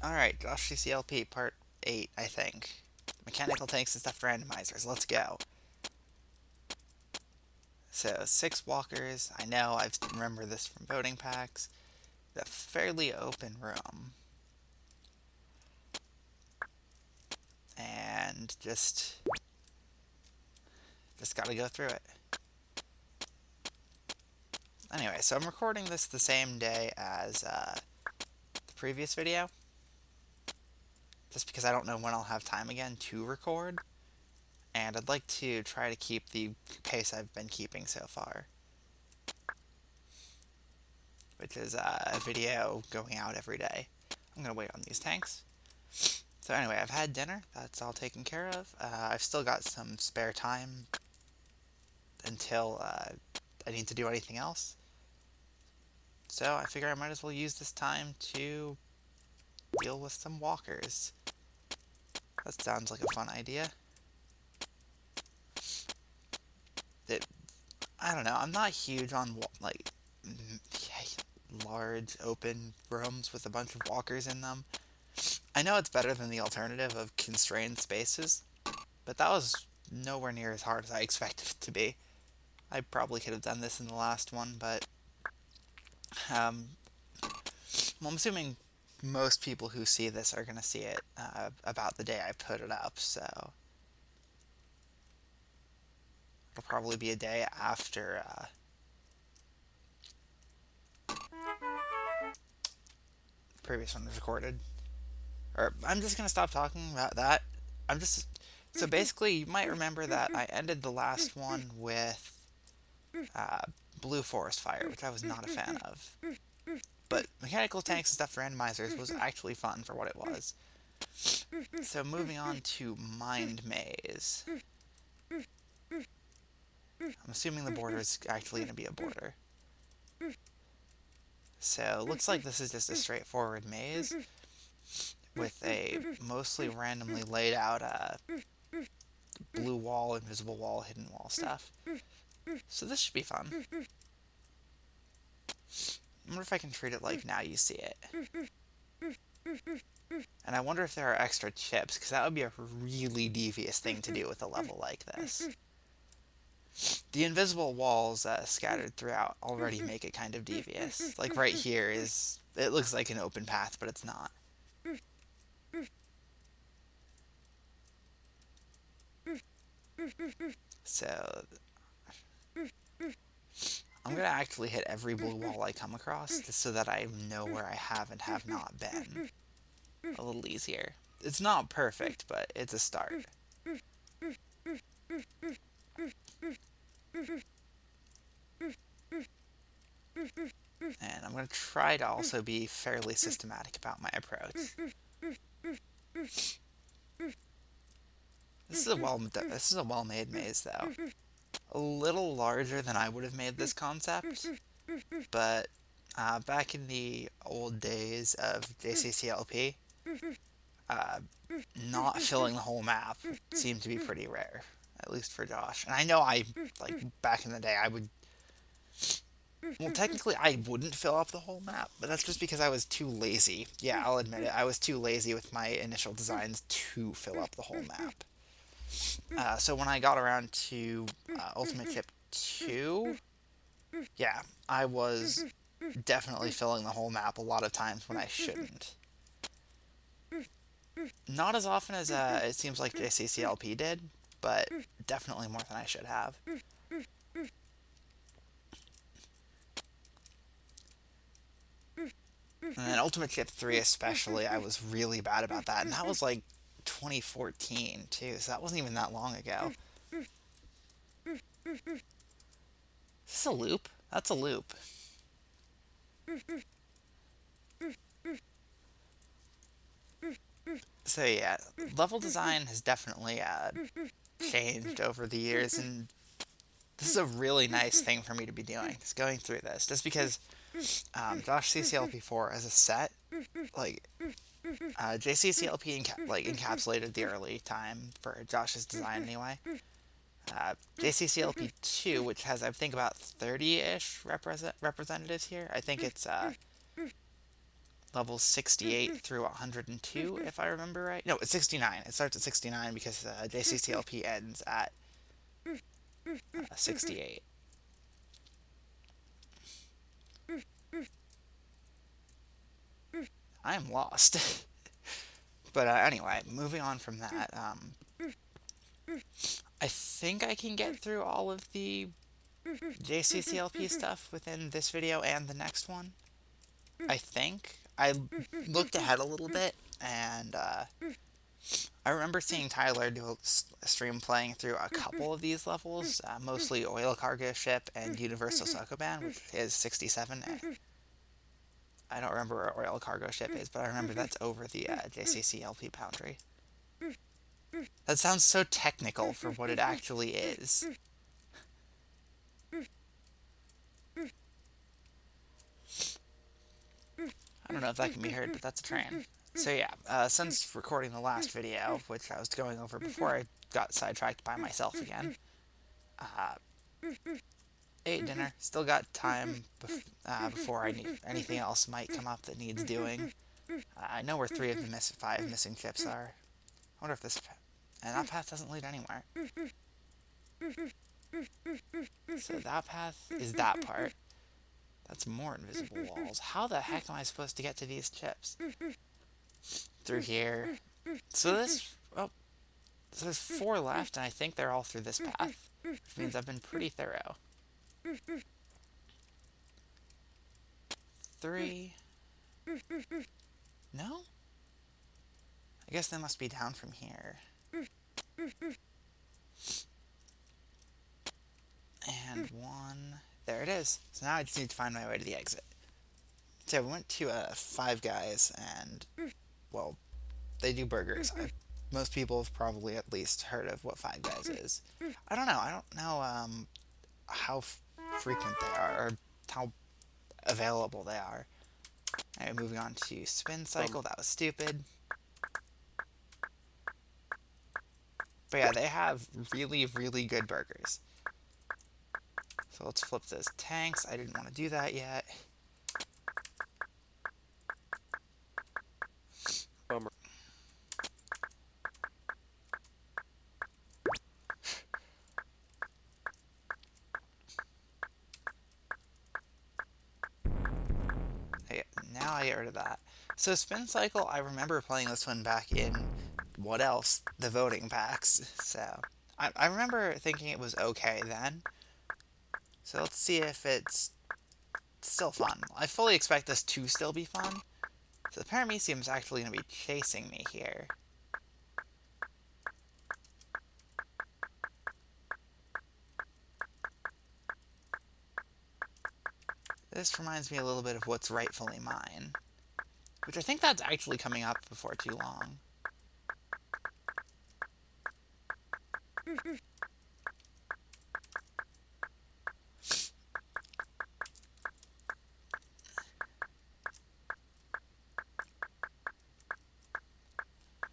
Alright, Josh-CCLP Part 8, I think. Mechanical tanks and stuffed randomizers, let's go. So, 6 walkers, I know, I remember this from voting packs. A fairly open room. And just gotta go through it. Anyway, so I'm recording this the same day as the previous video. Just because I don't know when I'll have time again to record. And I'd like to try to keep the pace I've been keeping so far. Which is a video going out every day. I'm going to wait on these tanks. So anyway, I've had dinner. That's all taken care of. I've still got some spare time until I need to do anything else. So I figure I might as well use this time to deal with some walkers. That sounds like a fun idea. I don't know, I'm not huge on, like, large open rooms with a bunch of walkers in them. I know it's better than the alternative of constrained spaces, but that was nowhere near as hard as I expected it to be. I probably could have done this in the last one, but well, I'm assuming most people who see this are going to see it about the day I put it up, so it'll probably be a day after the previous one was recorded. Or I'm just going to stop talking about that. So basically, you might remember that I ended the last one with Blue Forest Fire, which I was not a fan of. But Mechanical Tanks and Stuffed Randomizers was actually fun for what it was. So moving on to Mind Maze. I'm assuming the border is actually going to be a border. So it looks like this is just a straightforward maze with a mostly randomly laid out blue wall, invisible wall, hidden wall stuff. So this should be fun. I wonder if I can treat it like now you see it. And I wonder if there are extra chips, because that would be a really devious thing to do with a level like this. The invisible walls scattered throughout already make it kind of devious. Like right here it looks like an open path, but it's not. So I'm going to actually hit every blue wall I come across, just so that I know where I have and have not been. A little easier. It's not perfect, but it's a start. And I'm going to try to also be fairly systematic about my approach. This is a well-made maze, though. A little larger than I would have made this concept, but back in the old days of JCCLP, not filling the whole map seemed to be pretty rare, at least for Josh. And I know back in the day, I would... Well, technically, I wouldn't fill up the whole map, but that's just because I was too lazy. Yeah, I'll admit it. I was too lazy with my initial designs to fill up the whole map. So when I got around to Ultimate Chip 2, yeah, I was definitely filling the whole map a lot of times when I shouldn't. Not as often as it seems like JCCLP did, but definitely more than I should have. And then Ultimate Chip 3 especially, I was really bad about that, and that was like 2014 too, so that wasn't even that long ago. Is this a loop? That's a loop. So yeah, level design has definitely changed over the years, and this is a really nice thing for me to be doing, just going through this, just because Josh-CCLP4 as a set, like, JCCLP encapsulated the early time for Josh's design anyway. JCCLP2, which has, I think, about 30-ish representatives here. I think it's levels 68 through 102, if I remember right. No, it's 69. It starts at 69 because JCCLP ends at 68. I am lost. But anyway, moving on from that, I think I can get through all of the JCCLP stuff within this video and the next one. I think. I looked ahead a little bit, and I remember seeing Tyler do a stream playing through a couple of these levels, mostly Oil Cargo Ship and Universal Sokoban, which is 67. I don't remember where Oil Cargo Ship is, but I remember that's over the JCCLP boundary. That sounds so technical for what it actually is. I don't know if that can be heard, but that's a train. So yeah, since recording the last video, which I was going over before I got sidetracked by myself again, ate dinner, still got time before anything else might come up that needs doing. I know where 3 of the 5 missing chips are. I wonder if this... And that path doesn't lead anywhere. So that path is that part. That's more invisible walls. How the heck am I supposed to get to these chips? Through here. So this... Oh. So there's 4 left, and I think they're all through this path. Which means I've been pretty thorough. 3... No? I guess they must be down from here. And 1... There it is. So now I just need to find my way to the exit. So we went to Five Guys, and, well, they do burgers. Most people have probably at least heard of what Five Guys is. I don't know how frequent they are, or how available they are. Alright, moving on to Spin Cycle. That was stupid. But yeah, they have really, really good burgers. So let's flip those tanks. I didn't want to do that yet. Bummer. Okay, now I get rid of that. So Spin Cycle, I remember playing this one back in, what else? The voting packs. So I remember thinking it was okay then. So let's see if it's still fun. I fully expect this to still be fun. So the Paramecium is actually going to be chasing me here. This reminds me a little bit of what's rightfully mine. Which I think that's actually coming up before too long.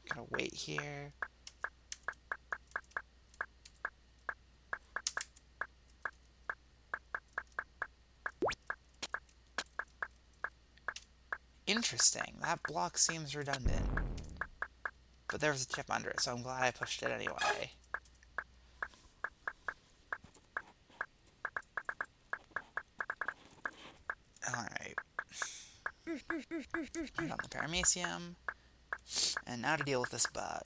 Gotta wait here. Interesting. That block seems redundant. But there was a chip under it, so I'm glad I pushed it anyway. Alright. Put on the Paramecium. And now to deal with this bug.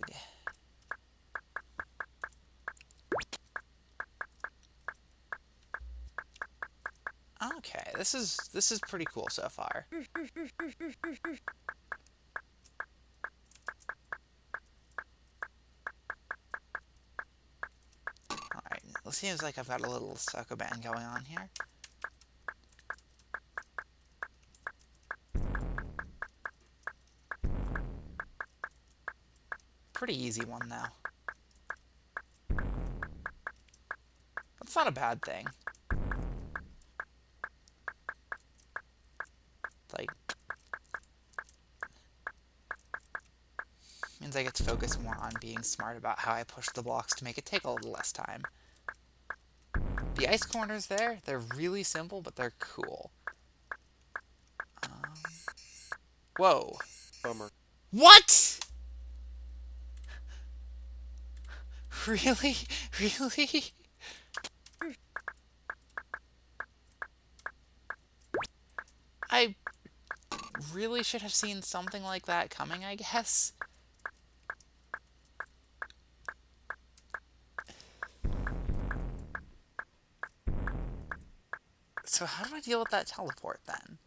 Okay, this is pretty cool so far. Alright, it seems like I've got a little Sokoban going on here. Pretty easy one now. That's not a bad thing. Like, means I get to focus more on being smart about how I push the blocks to make it take a little less time. The ice corners there, they're really simple, but they're cool. Whoa. Bummer. What? Really? Really? I really should have seen something like that coming, I guess. So how do I deal with that teleport then?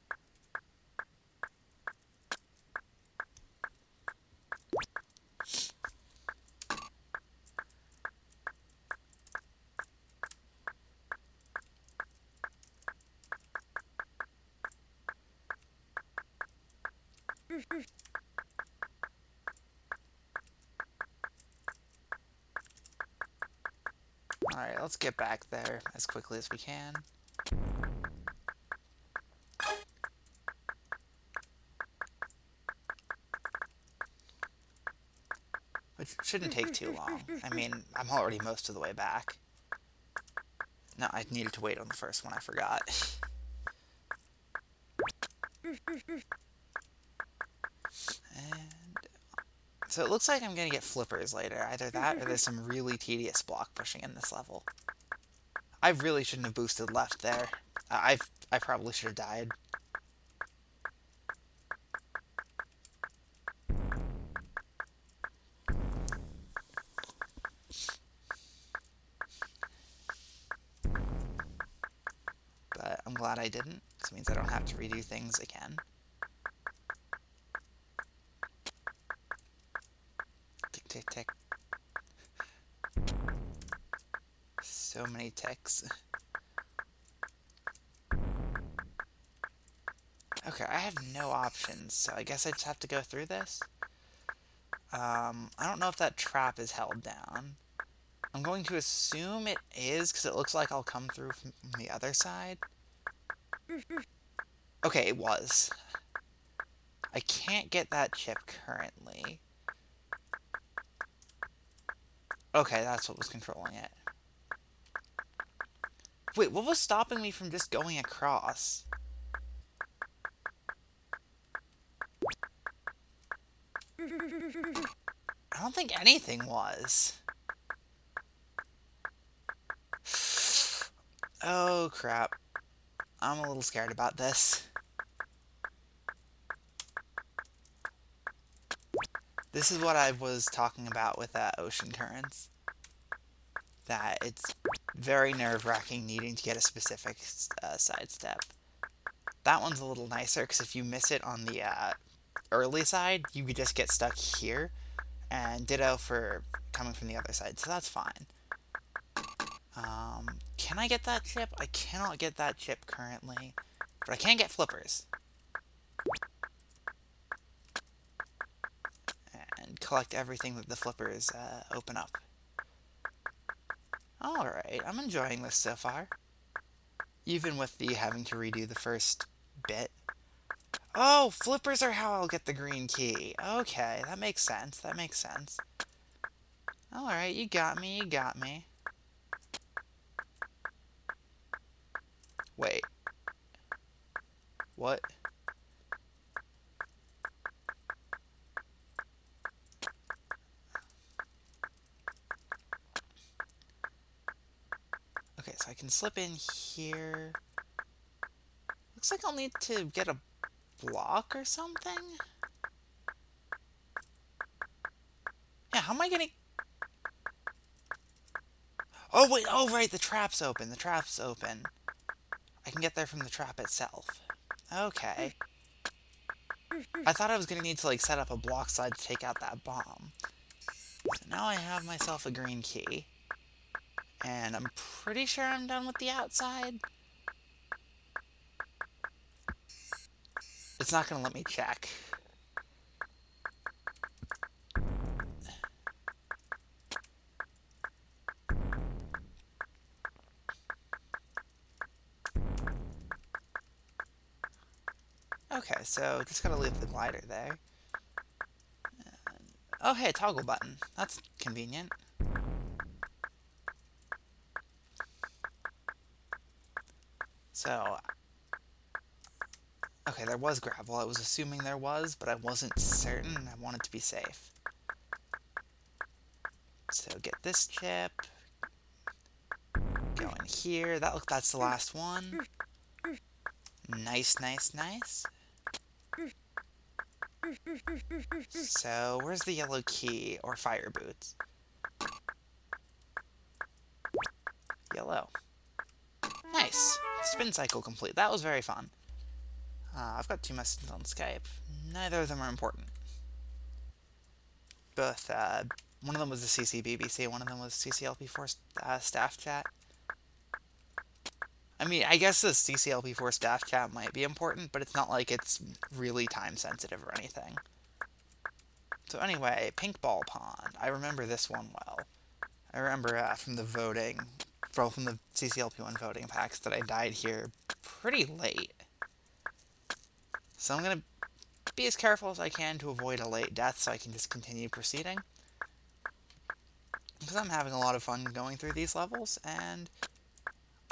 Alright, let's get back there as quickly as we can. Which shouldn't take too long. I mean, I'm already most of the way back. No, I needed to wait on the first one, I forgot. And so it looks like I'm gonna get flippers later. Either that or there's some really tedious block pushing in this level. I really shouldn't have boosted left there. I probably should have died. But I'm glad I didn't, because it means I don't have to redo things again. Tick, tick, tick. So many ticks. Okay, I have no options, so I guess I just have to go through this. I don't know if that trap is held down. I'm going to assume it is, because it looks like I'll come through from the other side. Okay, it was. I can't get that chip currently. Okay, that's what was controlling it. Wait, what was stopping me from just going across? I don't think anything was. Oh, crap. I'm a little scared about this. This is what I was talking about with ocean currents. That it's very nerve-wracking needing to get a specific sidestep. That one's a little nicer, because if you miss it on the early side, you could just get stuck here. And ditto for coming from the other side, so that's fine. Can I get that chip? I cannot get that chip currently, but I can get flippers. And collect everything that the flippers open up. Alright, I'm enjoying this so far. Even with the having to redo the first bit. Oh, flippers are how I'll get the green key. Okay, that makes sense, that makes sense. Alright, you got me, you got me. Wait. What? Okay, so I can slip in here. Looks like I'll need to get a block or something? Yeah, how am I getting... Oh, wait, oh, right, the trap's open, the trap's open. I can get there from the trap itself. Okay. I thought I was gonna need to, like, set up a block slide to take out that bomb. So now I have myself a green key. And I'm pretty sure I'm done with the outside. It's not gonna let me check. Okay, so just gotta leave the glider there. And, oh, hey, a toggle button. That's convenient. So, Okay, there was gravel. I was assuming there was, but I wasn't certain, and I wanted to be safe. So get this chip. Go in here. That's the last one. Nice, nice, nice. So, where's the yellow key or fire boots? Yellow. Nice. Spin cycle complete. That was very fun. I've got 2 messages on Skype. Neither of them are important. Both, one of them was the CCBBC, one of them was CCLP4 staff chat. I mean, I guess the CCLP4 staff chat might be important, but it's not like it's really time sensitive or anything. So anyway, Pink Ball Pond. I remember this one well. I remember from the voting, from the CCLP1 voting packs, that I died here pretty late. So I'm going to be as careful as I can to avoid a late death so I can just continue proceeding. Because I'm having a lot of fun going through these levels, and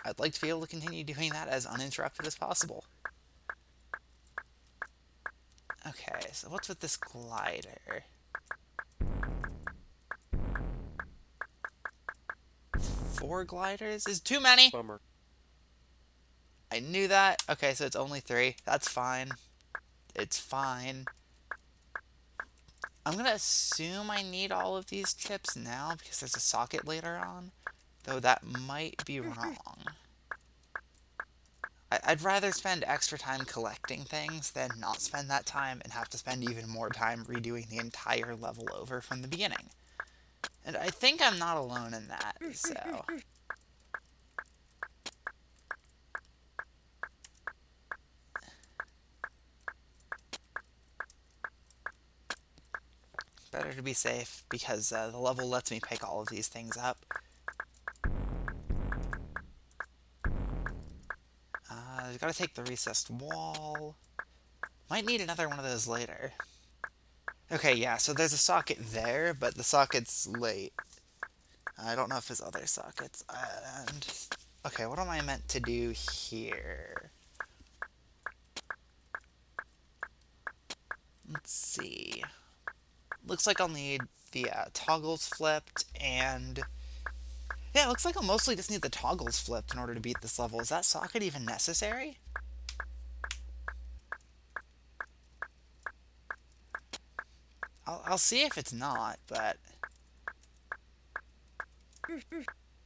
I'd like to be able to continue doing that as uninterrupted as possible. Okay, so what's with this glider? 4 gliders is too many! Bummer. I knew that. Okay, so it's only 3. That's fine. It's fine. I'm gonna assume I need all of these chips now because there's a socket later on, though that might be wrong. I'd rather spend extra time collecting things than not spend that time and have to spend even more time redoing the entire level over from the beginning. And I think I'm not alone in that, so... Better to be safe, because the level lets me pick all of these things up. I've got to take the recessed wall. Might need another one of those later. Okay, yeah, so there's a socket there, but the socket's late. I don't know if there's other sockets. And okay, what am I meant to do here? Let's see. Looks like I'll need the toggles flipped, and... yeah, it looks like I'll mostly just need the toggles flipped in order to beat this level. Is that socket even necessary? I'll see if it's not, but...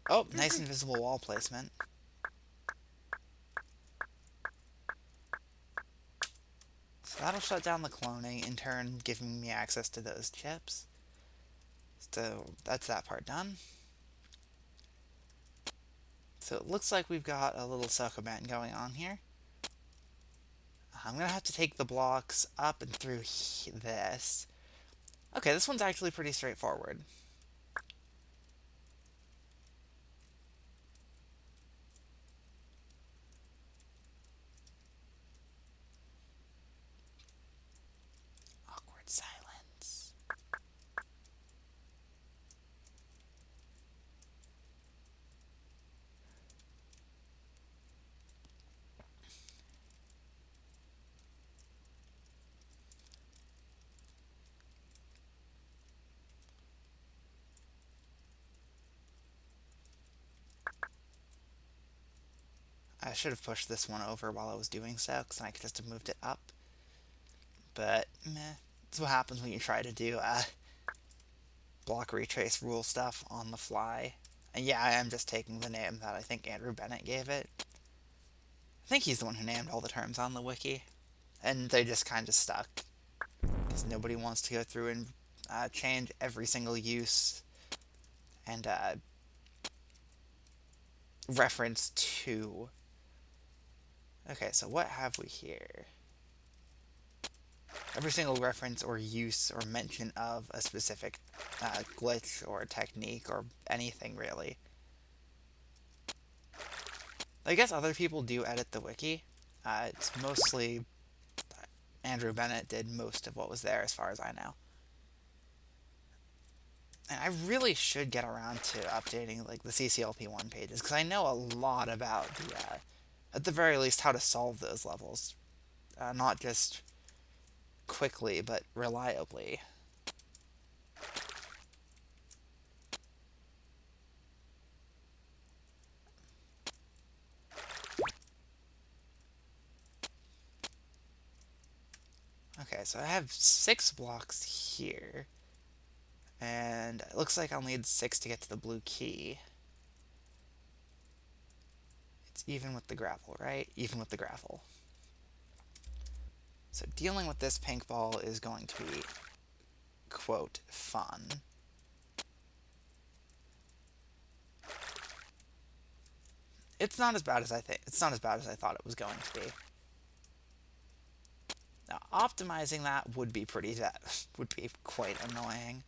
oh, nice invisible wall placement. So that'll shut down the cloning, in turn giving me access to those chips. So that's that part done. So it looks like we've got a little Sokoban going on here. I'm going to have to take the blocks up and through this. Okay, this one's actually pretty straightforward. Awkward silence. I should have pushed this one over while I was doing so, because then I could just have moved it up. But, meh. That's what happens when you try to do block retrace rule stuff on the fly. And yeah, I am just taking the name that I think Andrew Bennett gave it. I think he's the one who named all the terms on the wiki. And they just kind of stuck. Because nobody wants to go through and change every single use and reference to. Okay, so what have we here? Every single reference or use or mention of a specific glitch or technique or anything, really. I guess other people do edit the wiki. It's mostly Andrew Bennett did most of what was there, as far as I know. And I really should get around to updating like the CCLP1 pages, because I know a lot about the, at the very least, how to solve those levels. not just quickly, but reliably. Okay, so I have 6 blocks here. And it looks like I'll need 6 to get to the blue key. It's even with the gravel, right? Even with the gravel. So dealing with this pink ball is going to be, quote, fun. It's not as bad as I think. It's not as bad as I thought it was going to be. Now, optimizing that would be would be quite annoying.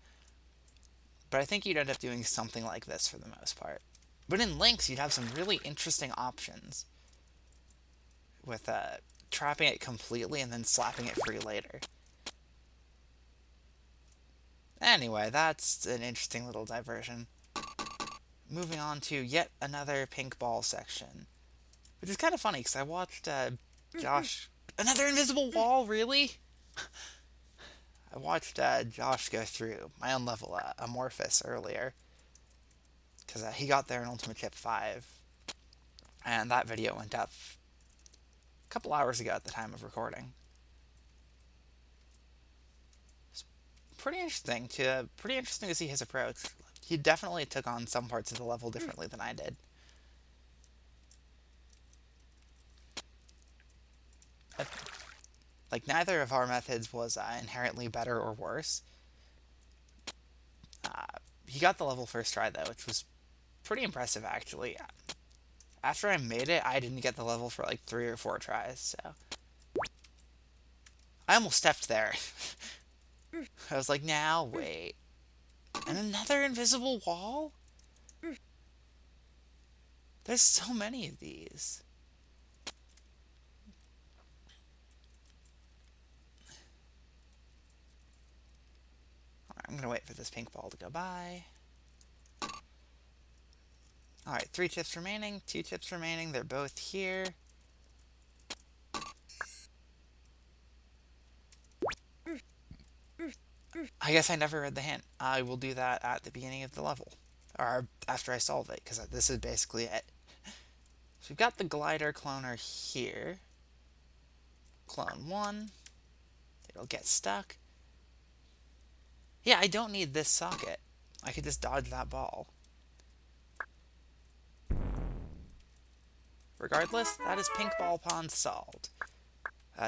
But I think you'd end up doing something like this for the most part. But in links, you'd have some really interesting options with trapping it completely and then slapping it free later. Anyway, that's an interesting little diversion. Moving on to yet another pink ball section. Which is kind of funny, because I watched Josh... Another invisible wall, really? I watched Josh go through my own level Amorphous earlier. Because he got there in Ultimate Chip 5. And that video went up a couple hours ago at the time of recording. It's pretty interesting to see his approach. He definitely took on some parts of the level differently than I did. Like, neither of our methods was inherently better or worse. He got the level first try, though, which was pretty impressive, actually. After I made it, I didn't get the level for like 3 or 4 tries, so... I almost stepped there. I was like, now, wait. And another invisible wall? There's so many of these. I'm gonna wait for this pink ball to go by. Alright, 3 chips remaining, 2 chips remaining, they're both here. I guess I never read the hint. I will do that at the beginning of the level. Or after I solve it, because this is basically it. So we've got the glider cloner here. Clone 1. It'll get stuck. Yeah, I don't need this socket. I could just dodge that ball. Regardless, that is Pink Ball Pond solved.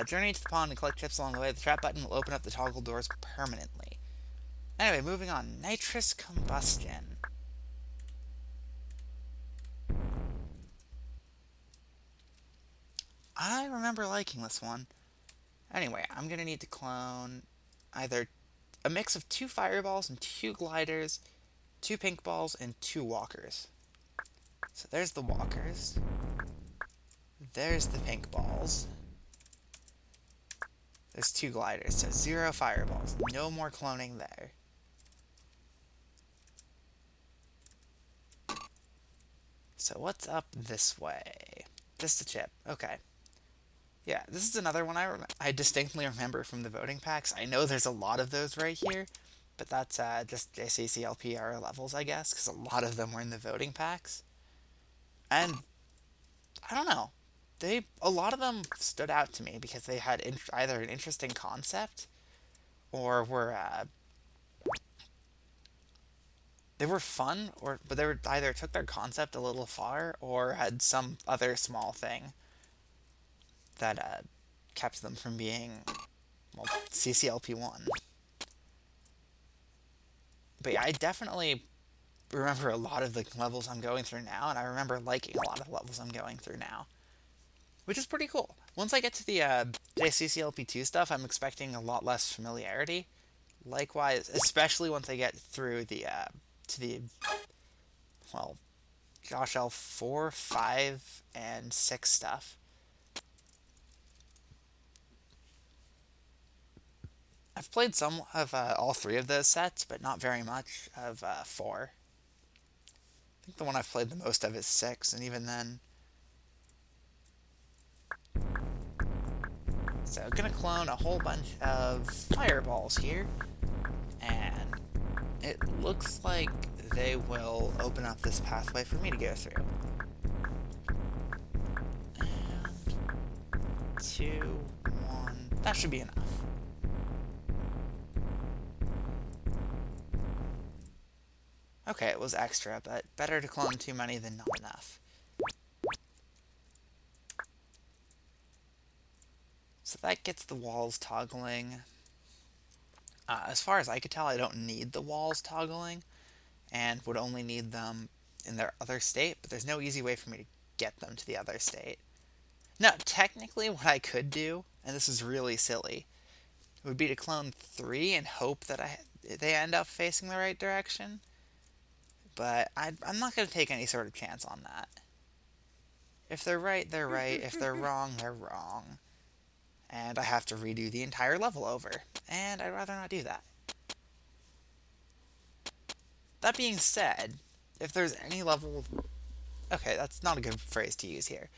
Journey to the pond and collect chips along the way. The trap button will open up the toggle doors permanently. Anyway, moving on. Nitrous Combustion. I remember liking this one. Anyway, I'm going to need to clone either a mix of 2 fireballs and 2 gliders, 2 pink balls, and 2 walkers. So there's the walkers. There's the pink balls. There's 2 gliders, so 0 fireballs. No more cloning there. So what's up this way? Just a chip. Okay. Yeah, this is another one I distinctly remember from the voting packs. I know there's a lot of those right here, but that's just Josh-CCLP4 levels, I guess, because a lot of them were in the voting packs. And I don't know. A lot of them stood out to me because they had either an interesting concept or were they were fun, but they were either took their concept a little far or had some other small thing that kept them from being, well, CCLP1. But yeah, I definitely remember a lot of the levels I'm going through now, and I remember liking a lot of the levels I'm going through now. Which is pretty cool. Once I get to the CCLP2 stuff, I'm expecting a lot less familiarity. Likewise, especially once I get through well, Josh-CCLP4, 5, and 6 stuff. I've played some of all 3 of those sets, but not very much of 4. I think the one I've played the most of is 6, and even then... So I'm gonna clone a whole bunch of fireballs here, and it looks like they will open up this pathway for me to go through. And 2, 1, that should be enough. Okay, it was extra, but better to clone too many than not enough. So that gets the walls toggling. As far as I could tell, I don't need the walls toggling, and would only need them in their other state, but there's no easy way for me to get them to the other state. Now, technically, what I could do, and this is really silly, would be to clone 3 and hope that they end up facing the right direction. But I'm not going to take any sort of chance on that. If they're right, they're right. If they're wrong, they're wrong. And I have to redo the entire level over. And I'd rather not do that. That being said, if there's any level... Okay, that's not a good phrase to use here.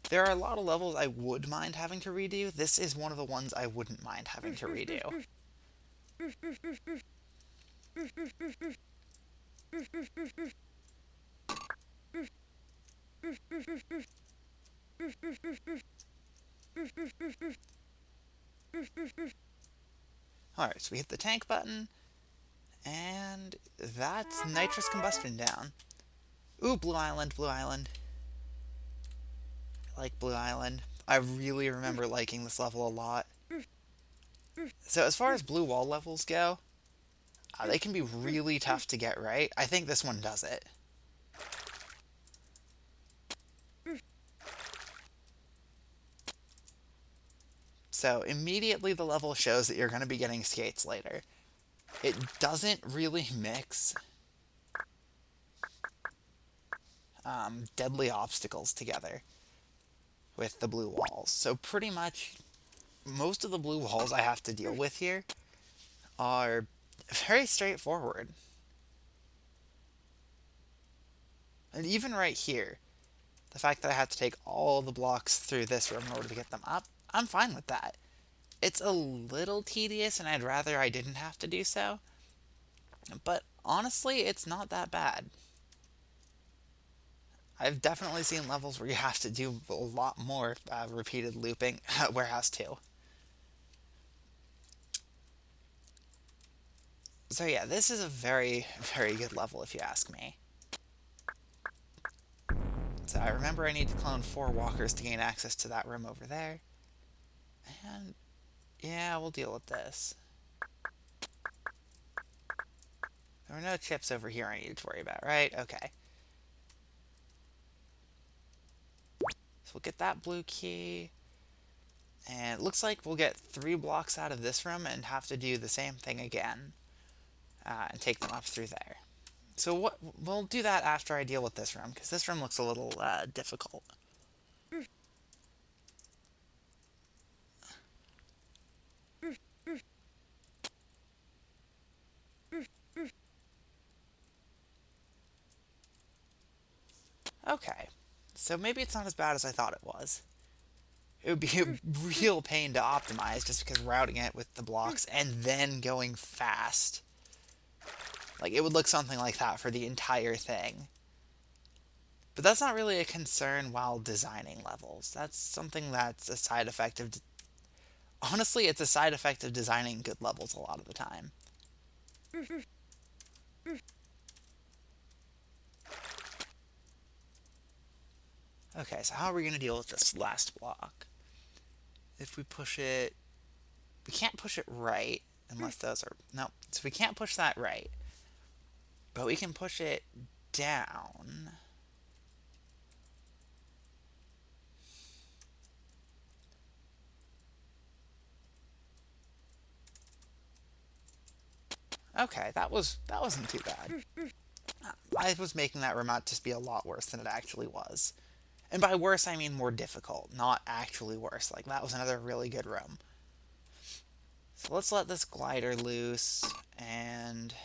There are a lot of levels I would mind having to redo. This is one of the ones I wouldn't mind having to redo. Alright, so we hit the tank button, and that's Nitrous Combustion down. Ooh, Blue Island, Blue Island. I like Blue Island. I really remember liking this level a lot. So as far as blue wall levels go, they can be really tough to get right. I think this one does it. So immediately the level shows that you're going to be getting skates later. It doesn't really mix deadly obstacles together with the blue walls. So pretty much most of the blue walls I have to deal with here are very straightforward. And even right here, the fact that I had to take all the blocks through this room in order to get them up, I'm fine with that. It's a little tedious, and I'd rather I didn't have to do so. But honestly, it's not that bad. I've definitely seen levels where you have to do a lot more repeated looping. Warehouse 2. So yeah, this is a very, very good level if you ask me. So I remember I need to clone 4 walkers to gain access to that room over there. And yeah, we'll deal with this. There are no chips over here I needed to worry about, right? Okay. So we'll get that blue key. And it looks like we'll get 3 blocks out of this room and have to do the same thing again. And take them up through there. So we'll do that after I deal with this room, because this room looks a little difficult. Okay, so maybe it's not as bad as I thought it was. It would be a real pain to optimize just because routing it with the blocks and then going fast. Like, it would look something like that for the entire thing. But that's not really a concern while designing levels. That's something that's a side effect of... Honestly, it's a side effect of designing good levels a lot of the time. Okay, so how are we going to deal with this last block? If we push it... We can't push it right, unless those are... No, so we can't push that right. But we can push it down. Okay, that wasn't too bad. I was making that room out to be a lot worse than it actually was. And by worse, I mean more difficult, not actually worse. Like, that was another really good room. So let's let this glider loose, and...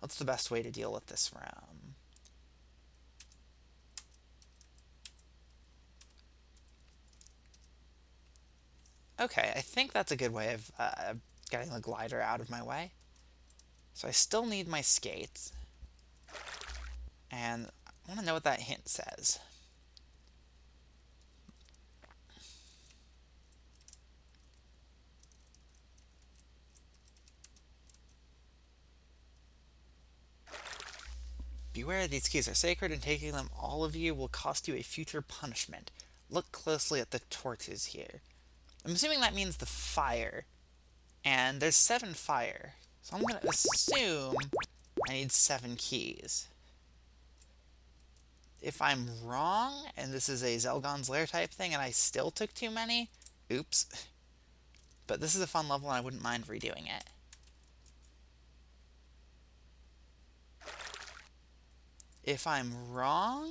What's the best way to deal with this room? Okay, I think that's a good way of getting the glider out of my way. So I still need my skates. And I want to know what that hint says. Beware, these keys are sacred, and taking them, all of you, will cost you a future punishment. Look closely at the torches here. I'm assuming that means the fire. And there's 7 fire. So I'm going to assume I need 7 keys. If I'm wrong, and this is a Zelgon's Lair type thing, and I still took too many, oops. But this is a fun level, and I wouldn't mind redoing it. If I'm wrong,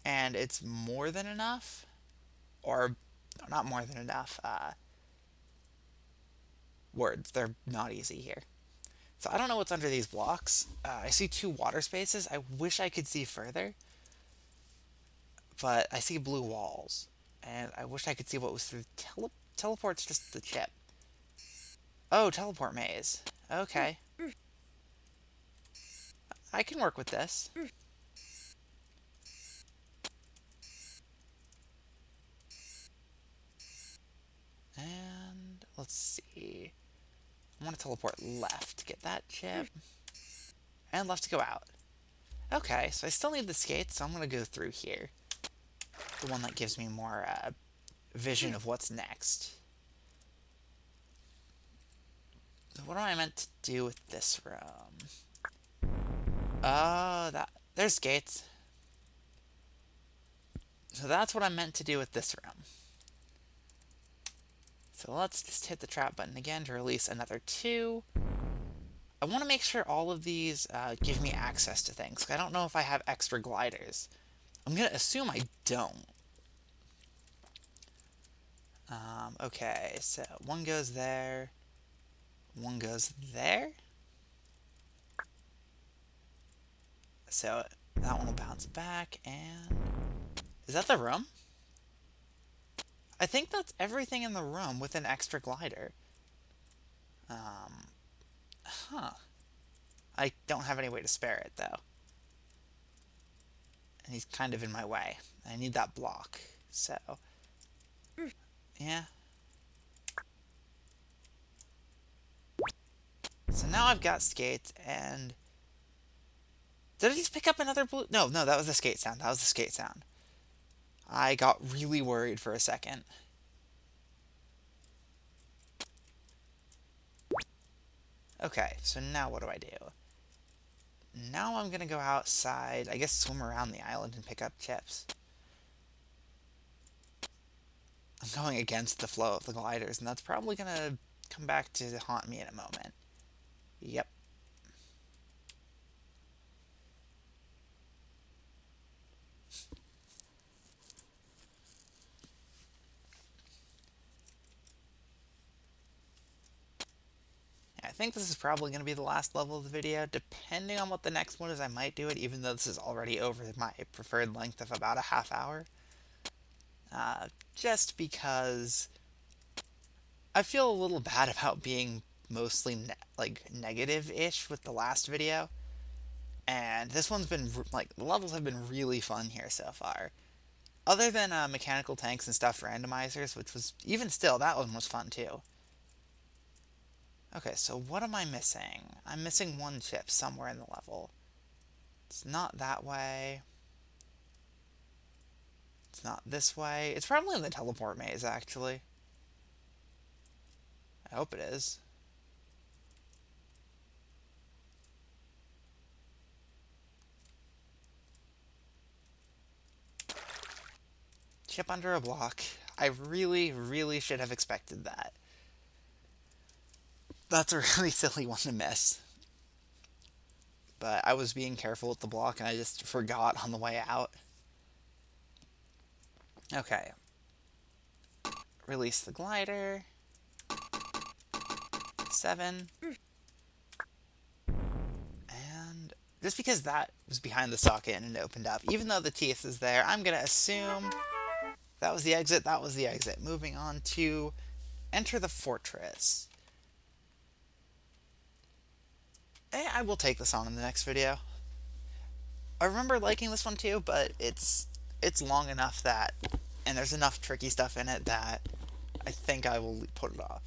and it's more than enough, or not more than enough, words, they're not easy here. So I don't know what's under these blocks. I see 2 water spaces. I wish I could see further, but I see blue walls, and I wish I could see what was through. Teleport's just the chip. Oh, teleport maze. Okay. I can work with this. And let's see. I want to teleport left to get that chip. And left to go out. Okay, so I still need the skates, so I'm going to go through here. The one that gives me more vision of what's next. So what am I meant to do with this room? Oh, there's skates. So that's what I'm meant to do with this room. So let's just hit the trap button again to release another 2. I want to make sure all of these give me access to things. I don't know if I have extra gliders. I'm going to assume I don't. Okay, so 1 goes there. 1 goes there. So that one will bounce back, and... Is that the room? I think that's everything in the room with an extra glider. Huh. I don't have any way to spare it, though. And he's kind of in my way. I need that block, so... Yeah. So now I've got skates, and... Did I just pick up another blue? No, that was the skate sound. That was the skate sound. I got really worried for a second. Okay, so now what do I do? Now I'm going to go outside, I guess swim around the island and pick up chips. I'm going against the flow of the gliders, and that's probably going to come back to haunt me in a moment. Yep. I think this is probably going to be the last level of the video. Depending on what the next one is, I might do it, even though this is already over my preferred length of about a half hour. Just because I feel a little bad about being mostly negative-ish with the last video. And this one's been, the levels have been really fun here so far. Other than mechanical tanks and stuffed randomizers, which was, even still, that one was fun too. Okay, so what am I missing? I'm missing 1 chip somewhere in the level. It's not that way. It's not this way. It's probably in the teleport maze, actually. I hope it is. Chip under a block. I really, really should have expected that. That's a really silly one to miss. But I was being careful with the block, and I just forgot on the way out. Okay. Release the glider. 7. And just because that was behind the socket and it opened up, even though the teeth is there, I'm going to assume That was the exit, that was the exit. Moving on to Enter the Fortress. I will take this on in the next video. I remember liking this one too, but it's long enough that, and there's enough tricky stuff in it that I think I will put it off.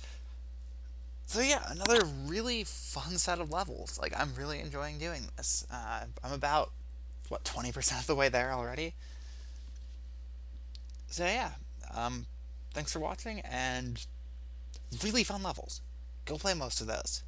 So yeah, another really fun set of levels. Like, I'm really enjoying doing this. I'm about, what, 20% of the way there already? So yeah, thanks for watching, and really fun levels. Go play most of those.